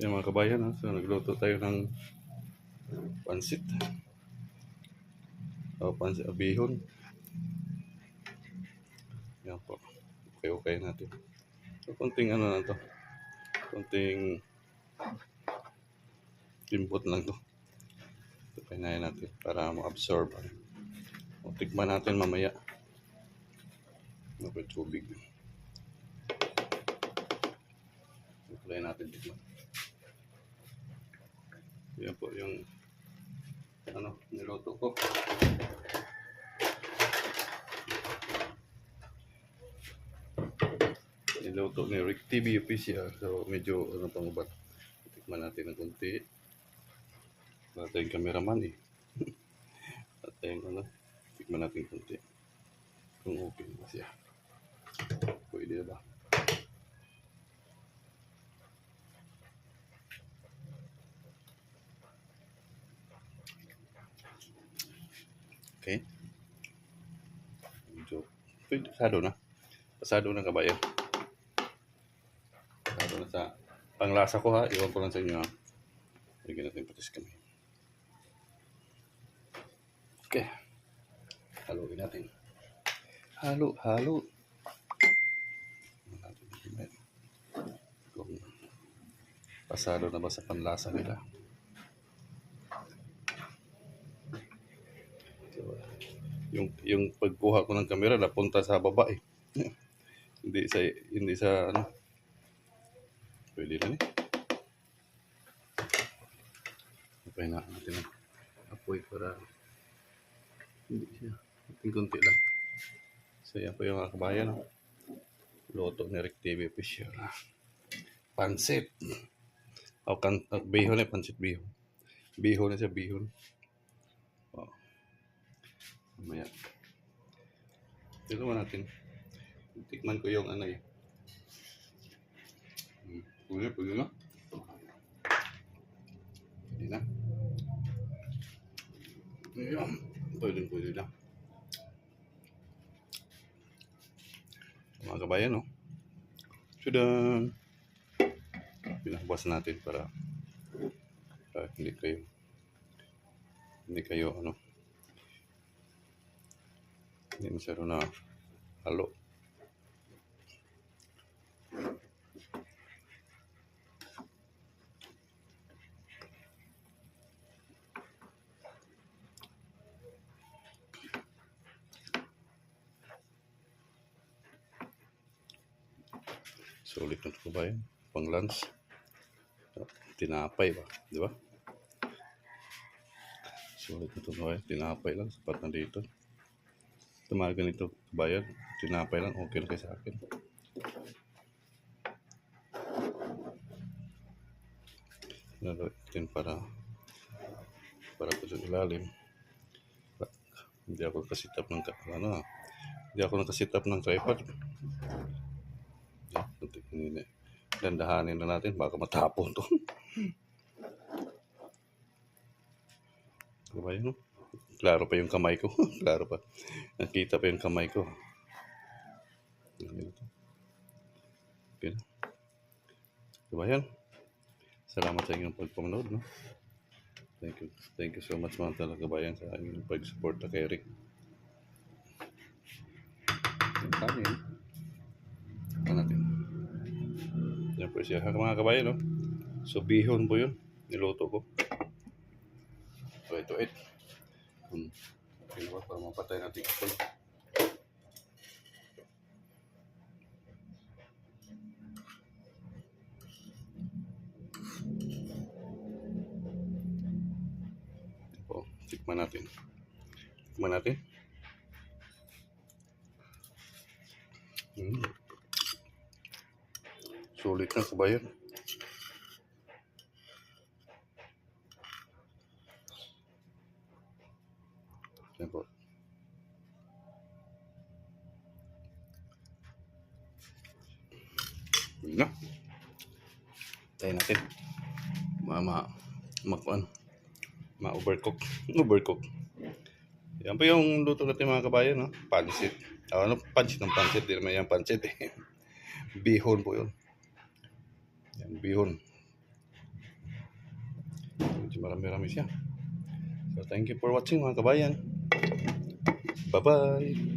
Yung mga kabayan, ha? So nagluto tayo ng pansit. O pansit, bihon. Yan po. Okay natin. So konting ano na to. Konting timbot lang to. So kainahin natin para ma-absorb. O tikman natin mamaya. May tubig. Apply natin tikman. Yan po yung ano, niluto ko. Niluto ni Rick TV official. So medyo ano pang ubat. Tikman natin ng konti. Wala tayong cameraman eh. Wala tayong ano. Tikman natin ng konti. Kung okay na siya. Pwede ba? Okay. Medyo pwede. Pasado na. Pasado na kabayan. Pasado na sa panglasa ko ha. Iwan ko lang sa inyo ha. Lagyan natin patis kami. Okay. Haluin natin. Halo. Kung pasado na ba sa panlasa nila. So, yung pagkuha ko ng camera napunta sa baba eh. hindi sa ano. Pwede na eh. Okay na natin ang apoy para hindi siya. Kunti lang. So yan po yung mga kabayan. Luto ni Rick TV official. Pansit. Bihon eh. Pansit bihon. Bihon na siya. Bihon. Oh. Mamaya. Tignan natin. Tikman ko yung ano eh. Pwede na. Pwede na. Ayan. Pwede na. Mga kabayan, no? Sudah. Pinakabas natin para hindi kayo ano, hindi masyado na halo. Sulit na ito ba yan? Pang lunch. Tinapay ba? Di ba? Sulit na ito ba yan? Tinapay lang. Sapat na dito. Tumagan ito bayan. Tinapay lang. Okay na kayo sa akin. Natin para ko sa ilalim. Hindi ako nakasitap ng hindi ako nakasitap ng tripod. Dandahanin na natin baka matapon to. Diba yun? Klaro pa yung kamay ko. Klaro pa. Nakita pa yung kamay ko. Okay na. Diba yan? Salamat sa inyong pagpapanood. No? Thank you so much mga talaga bayan sa inyong pag-support kay Rick. Yung kanin. Ito natin. Yan po siya mga kabayan, no? So bihon po yun. Niluto ko. So ito it. Para mapatay natin ito. O, tikman natin. Sulit na kabayan. Yan po. Yun na. Tayo natin. Ma-overcook. Yan po yung luto natin mga kabayan. No? Pansit. Pansit ng pansit. Di naman yung pansit eh. Bihon po yun. Yan, bihon. Kasi marami-rami siya. So, thank you for watching mga kabayan. Bye-bye!